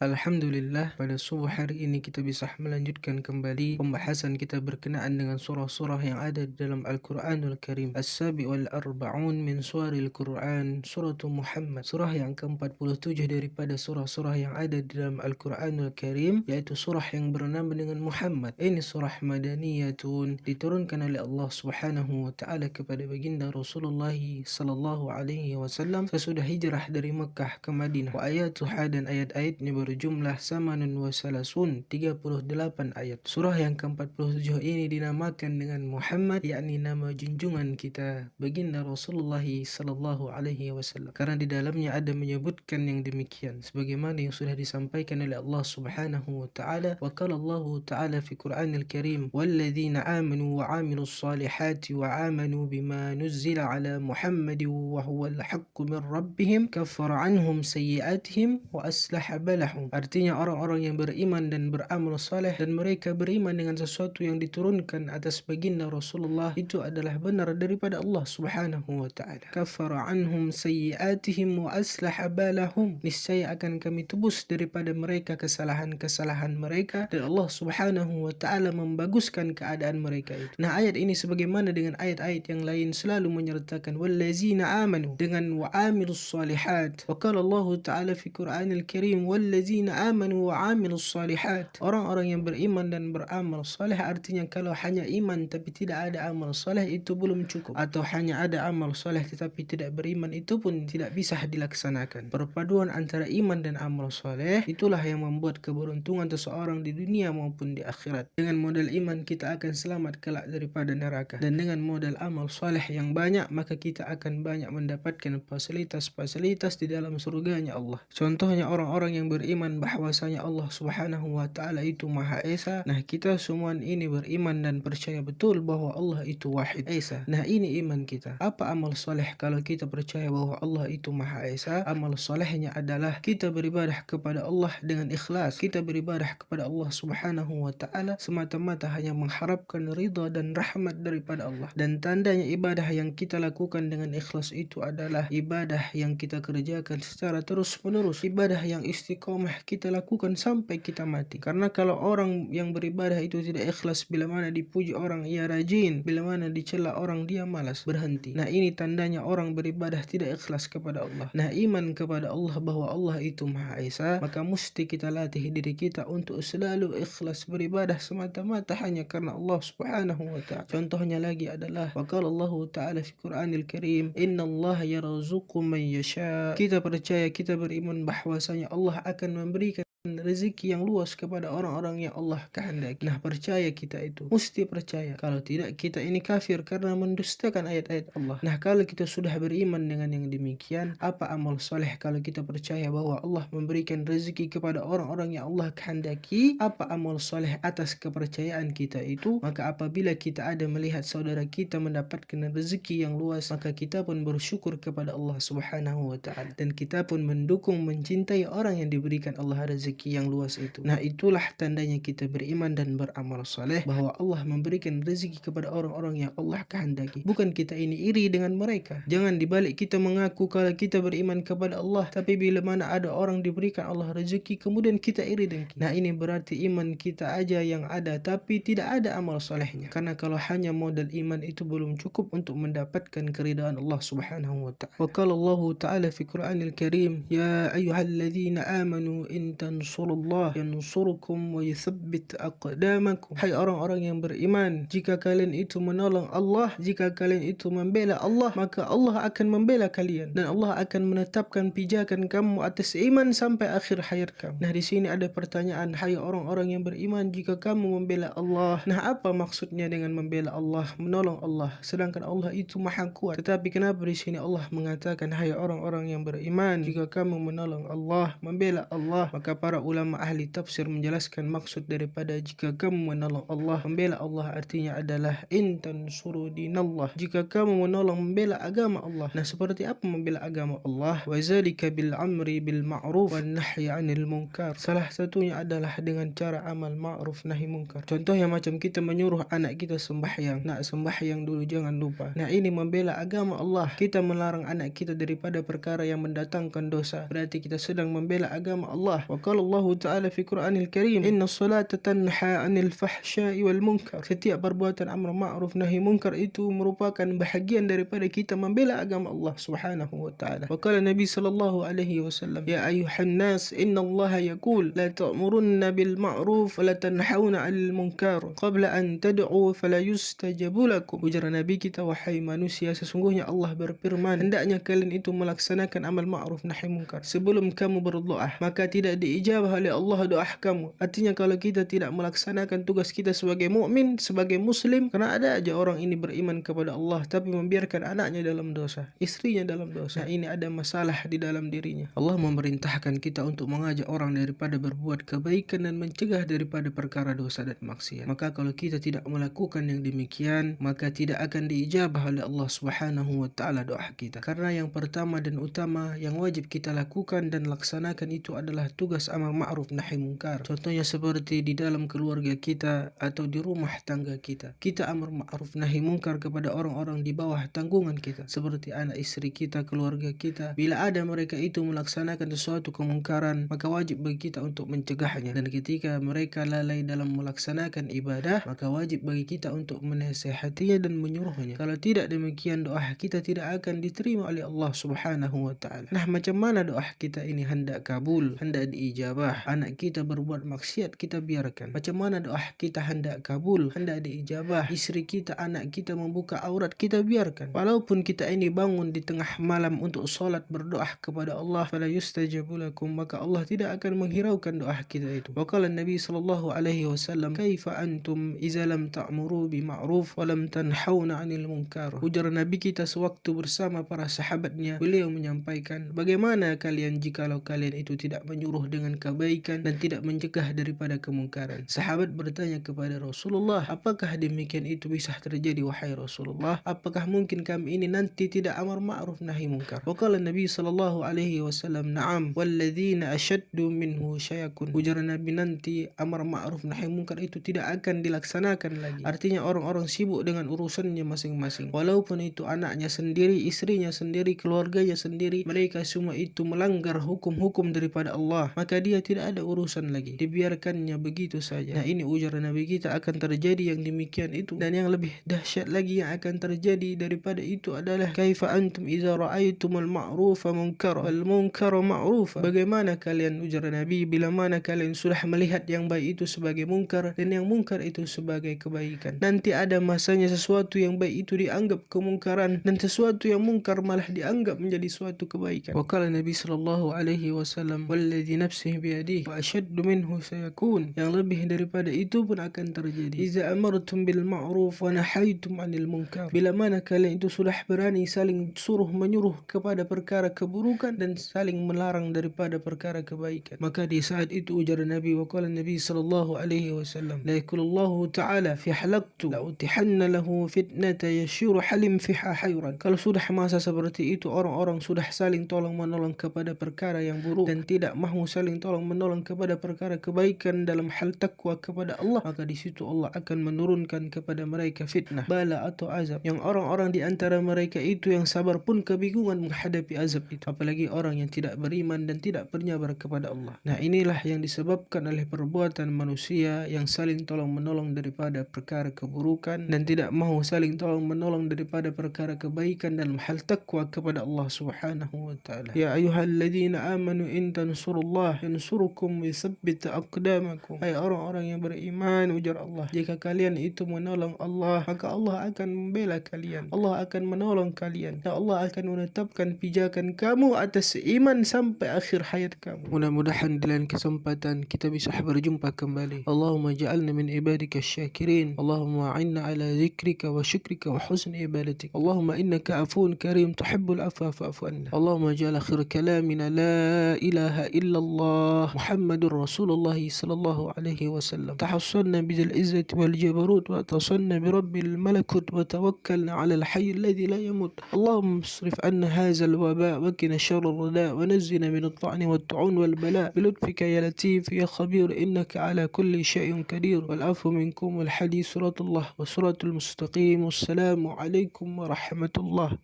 Alhamdulillah, pada subuh hari ini kita bisa melanjutkan kembali pembahasan kita berkenaan dengan surah-surah yang ada di dalam Al-Quranul Karim. As-Sabi wal-Arba'un min suaril Quran, suratu Muhammad. Surah yang ke-47 daripada surah-surah yang ada di dalam Al-Quranul Karim, yaitu surah yang bernama dengan Muhammad. Ini surah Madaniyatun, diturunkan oleh Allah Subhanahu wa Ta'ala kepada baginda Rasulullah sallallahu alaihi wasallam sesudah hijrah dari Mekah ke Madinah. Wa ayatuha, dan ayat-ayatnya berjumlah samanun wa salasun, 38 ayat. Surah yang ke-47 ini dinamakan dengan Muhammad, yakni nama junjungan kita baginda Rasulullah sallallahu alaihi wasallam, karena di dalamnya ada menyebutkan yang demikian sebagaimana yang sudah disampaikan oleh Allah Subhanahu wa Ta'ala. Wa qala Allah Ta'ala fi Qur'anil Karim, walladzina amanu wa 'amilus salihati wa amanu bima nuzzila ala Muhammadin wa huwal haqqu min rabbihim kaffara 'anhum sayyi'atihim wa aslaha balahum. Artinya orang-orang yang beriman dan beramal saleh dan mereka beriman dengan sesuatu yang diturunkan atas baginda Rasulullah, itu adalah benar daripada Allah Subhanahu wa Ta'ala. Kaffara anhum sayyi'atihim wa aslaha balahum, niscaya akan kami tebus daripada mereka kesalahan-kesalahan mereka, dan Allah Subhanahu wa Ta'ala membaguskan keadaan mereka itu. Nah, ayat ini sebagaimana dengan ayat-ayat yang lain selalu menyertakan wallazina amanu dengan wa amilus salihat. Wa qala Allah Ta'ala fi Qur'anil Karim wallazina amanu wa amilus salihat. Orang-orang yang beriman dan beramal saleh, artinya kalau hanya iman tapi tidak ada amal saleh itu belum cukup, atau hanya ada amal saleh tetapi tidak beriman, itu pun tidak bisa dilaksanakan. Perpaduan antara iman dan amal saleh itulah yang membuat keberuntungan seseorang di dunia maupun di akhirat. Dengan modal iman kita akan selamat kelak daripada neraka, dan dengan modal amal saleh yang banyak maka kita akan banyak mendapatkan fasilitas-fasilitas di dalam surganya Allah. Contohnya orang-orang yang beriman bahwasanya Allah Subhanahu wa Ta'ala itu Maha Esa. Nah, kita semua ini beriman dan percaya betul bahwa Allah itu Wahid Esa. Nah, ini iman kita. Apa amal soleh kalau kita percaya bahwa Allah itu Maha Esa? Amal solehnya adalah kita beribadah kepada Allah dengan ikhlas. Kita beribadah kepada Allah Subhanahu wa Ta'ala semata-mata hanya mengharapkan ridha dan rahmat daripada Allah. Dan tandanya ibadah yang kita lakukan dengan ikhlas itu adalah ibadah yang kita kerjakan secara terus-menerus, ibadah yang istiqomah kita lakukan sampai kita mati. Karena kalau orang yang beribadah itu tidak ikhlas, bila mana dipuji orang ia rajin, bila mana dicela orang dia malas, berhenti. Nah, ini tandanya orang beribadah tidak ikhlas kepada Allah. Nah, iman kepada Allah bahwa Allah itu Maha Esa, maka mesti kita latih diri kita untuk selalu ikhlas beribadah semata-mata hanya karena Allah Subhanahu wa Ta'ala. Contohnya lagi adalah wa qala Allah Ta'ala fi Qur'anil Karim, innallaha yarzuqu man yasha. Kita percaya, kita beriman bahwasanya Allah akan memberikan rezeki yang luas kepada orang-orang yang Allah kehendaki. Nah, percaya kita itu, mesti percaya. Kalau tidak, kita ini kafir karena mendustakan ayat-ayat Allah. Nah, kalau kita sudah beriman dengan yang demikian, apa amal soleh kalau kita percaya bahwa Allah memberikan rezeki kepada orang-orang yang Allah kehendaki? Apa amal soleh atas kepercayaan kita itu? Maka apabila kita ada melihat saudara kita mendapatkan rezeki yang luas, maka kita pun bersyukur kepada Allah Subhanahu wa Ta'ala, dan kita pun mendukung, mencintai orang yang diberikan Allah rezeki yang luas itu. Nah, itulah tandanya kita beriman dan beramal saleh, bahwa Allah memberikan rezeki kepada orang-orang yang Allah kehendaki. Bukan kita ini iri dengan mereka. Jangan dibalik kita mengaku kalau kita beriman kepada Allah, tapi bila mana ada orang diberikan Allah rezeki kemudian kita iri dengki. Nah, ini berarti iman kita aja yang ada tapi tidak ada amal salehnya. Karena kalau hanya modal iman itu belum cukup untuk mendapatkan keridhaan Allah Subhanahu wa Ta'ala. Wa qala Allah Ta'ala fi Qur'anil Karim, ya ayyuhalladzina amanu in tansurullah yansurukum wa yuthabbit aqdamakum. Hai orang-orang yang beriman, jika kalian itu menolong Allah, jika kalian itu membela Allah, maka Allah akan membela kalian, dan Allah akan menetapkan pijakan kamu atas iman sampai akhir hayat kamu. Nah, di sini ada pertanyaan, hai orang-orang yang beriman, jika kamu membela Allah, nah apa maksudnya dengan membela Allah, menolong Allah, sedangkan Allah itu Maha Kuat? Tetapi kenapa di sini Allah mengatakan hai orang-orang yang beriman, jika kamu menolong Allah, membela Allah? Maka para ulama ahli tafsir menjelaskan maksud daripada jika kamu menolong Allah, membela Allah, artinya adalah in tansuru dinallah, jika kamu menolong membela agama Allah. Nah, seperti apa membela agama Allah? Wa zalika bil amri bil ma'ruf wan nahyi 'anil munkar. Salah satunya adalah dengan cara amal ma'ruf nahi munkar. Contohnya macam kita menyuruh anak kita sembahyang. Nak sembahyang dulu, jangan lupa. Nah, ini membela agama Allah. Kita melarang anak kita daripada perkara yang mendatangkan dosa, berarti kita sedang membela agama Allah. Wa qala Allah Ta'ala fi Quranil Karim, inna salata tanha anil fahsya'i wal munkar. Setiap perbuatan amar ma'ruf nahi munkar itu merupakan bahagian daripada kita membela agama Allah Subhanahu wa Ta'ala. Wa qala Nabi sallallahu alaihi wasallam, ya ayuhan nas, inna Allah yaqul la ta'murunna bil ma'ruf wa la tanhauna 'anil munkar qabla an tad'u fala yustajabu lakum. Ujar Nabi kita, wahai manusia, sesungguhnya Allah berfirman, hendaknya kalian itu melaksanakan amal ma'ruf nahi munkar sebelum kamu berdoa, maka tidak diijabah oleh Allah doa kamu. Artinya kalau kita tidak melaksanakan tugas kita sebagai mukmin, sebagai muslim, karena ada aja orang ini beriman kepada Allah tapi membiarkan anaknya dalam dosa, istrinya dalam dosa. Nah, ini ada masalah di dalam dirinya. Allah memerintahkan kita untuk mengajak orang daripada berbuat kebaikan dan mencegah daripada perkara dosa dan maksiat. Maka kalau kita tidak melakukan yang demikian, maka tidak akan diijabah oleh Allah Subhanahu wa Ta'ala doa kita. Karena yang pertama dan utama yang wajib kita lakukan dan laksanakan itu adalah tugas amar ma'ruf nahi munkar. Contohnya seperti di dalam keluarga kita atau di rumah tangga kita. Kita amar ma'ruf nahi munkar kepada orang-orang di bawah tanggungan kita, seperti anak istri kita, keluarga kita. Bila ada mereka itu melaksanakan sesuatu kemungkaran, maka wajib bagi kita untuk mencegahnya. Dan ketika mereka lalai dalam melaksanakan ibadah, maka wajib bagi kita untuk menasihatinya dan menyuruhnya. Kalau tidak demikian, doa kita tidak akan diterima oleh Allah Subhanahu wa Ta'ala. Nah, macam mana doa kita ini hendak kabul, hendak diijabah? Anak kita berbuat maksiat, kita biarkan. Macam mana doa kita hendak kabul, hendak diijabah? Istri kita, anak kita membuka aurat, kita biarkan. Walaupun kita ini bangun di tengah malam untuk solat berdoa kepada Allah, fala yustajabu lakum, maka Allah tidak akan menghiraukan doa kita itu. Wa qala Nabi sallallahu alaihi wasallam, kaifa antum idza lam ta'muru bi ma'ruf wa lam tanhauna 'anil munkar. Ujar Nabi kita sewaktu bersama para sahabatnya, beliau menyampaikan, bagaimana kalian jikalau kalian itu tidak menyuruh dengan kebaikan dan tidak mencegah daripada kemungkaran? Sahabat bertanya kepada Rasulullah, apakah demikian itu bisa terjadi wahai Rasulullah? Apakah mungkin kami ini nanti tidak amar ma'ruf nahi munkar? Wa qala Nabi sallallahu alaihi wasallam, na'am walladzina ashaddu minhu syayakun. Ujar Nabi, nanti amar ma'ruf nahi munkar itu tidak akan dilaksanakan lagi. Artinya orang-orang sibuk dengan urusannya masing-masing. Walaupun itu anaknya sendiri, istrinya sendiri, keluarganya sendiri, mereka semua itu melanggar hukum-hukum daripada Allah, maka dia tidak ada urusan lagi, dibiarkannya begitu saja. Nah, ini ujar Nabi kita akan terjadi yang demikian itu. Dan yang lebih dahsyat lagi yang akan terjadi daripada itu adalah, kaifa antum idza ra'aitumul ma'rufa munkara wal munkara ma'rufa. Bagaimana kalian, ujar Nabi, bila mana kalian sudah melihat yang baik itu sebagai munkar dan yang munkar itu sebagai kebaikan. Nanti ada masanya sesuatu yang baik itu dianggap kemungkaran dan sesuatu yang munkar malah dianggap menjadi suatu kebaikan. Wa qala Nabi sallallahu alaihi wasallam, walladzi nafsihi biyadihi wa ashaddu minhu sayakun. Yang lebih daripada itu pun akan terjadi. Iza amartum bil ma'ruf wa nahaitum 'anil munkar. Bila mana kalian itu sudah berani saling suruh menyuruh kepada perkara keburukan dan saling melarang daripada perkara kebaikan, maka di saat itu ujar Nabi, wa qala Nabi sallallahu alaihi wasallam, la yakulullahu ta'ala fi halaqtu la utihanna lahu fitnata yashiru halim fiha hayran. Kalau sudah masa seperti itu, orang-orang sudah saling tolong menolong kepada perkara yang buruk dan tidak mahu saling tolong menolong kepada perkara kebaikan dalam hal takwa kepada Allah, maka di situ Allah akan menurunkan kepada mereka fitnah, bala atau azab, yang orang-orang di antara mereka itu yang sabar pun kebingungan menghadapi azab itu, apalagi orang yang tidak beriman dan tidak bernyabar kepada Allah. Nah, inilah yang disebabkan oleh perbuatan manusia yang saling tolong menolong daripada perkara keburukan dan tidak mahu saling tolong menolong daripada perkara kebaikan dalam hal takwa kepada Allah Subhanahu wa Ta'ala. Ya ayyuhalladzina amanu in tansurullah yansurukum wa yuthabbit aqdamakum. Hai orang-orang yang beriman, ujar Allah, jika kalian itu menolong Allah, maka Allah akan membela kalian, Allah akan menolong kalian, dan Allah akan menetapkan pijakan kamu atas iman sampai akhir hayat kamu. Mudah-mudahan di lain kesempatan kita bisa berjumpa kembali. Allahumma ja'alna min ibadika syakirin. Allahumma a'inna ala zikrika wa syukrika wa husni ibadatik. Allahumma innaka afuun karim tuhibbul afwa fa'fu anna. Allahumma ja'al akhir kalamina la ilaha illallah Muhammadur Rasulullah sallallahu alaihi wasallam. Tahassanna bidil izzati wal jabarut wa tasanna bi rabbil malakut wa tawakkalna ala al-hayy alladhi la yamut. Allahumma asrif anna hadha al-waba wa qina sharra ar-rada wa nazzina min at-ta'n wa at-tu'un wal bala bi lutfika ya latif ya khabir innaka ala kulli shay'in qadir. Wal afu minkum wal hadith suratullah wa suratul mustaqim. Wassalamu alaikum warahmatullah.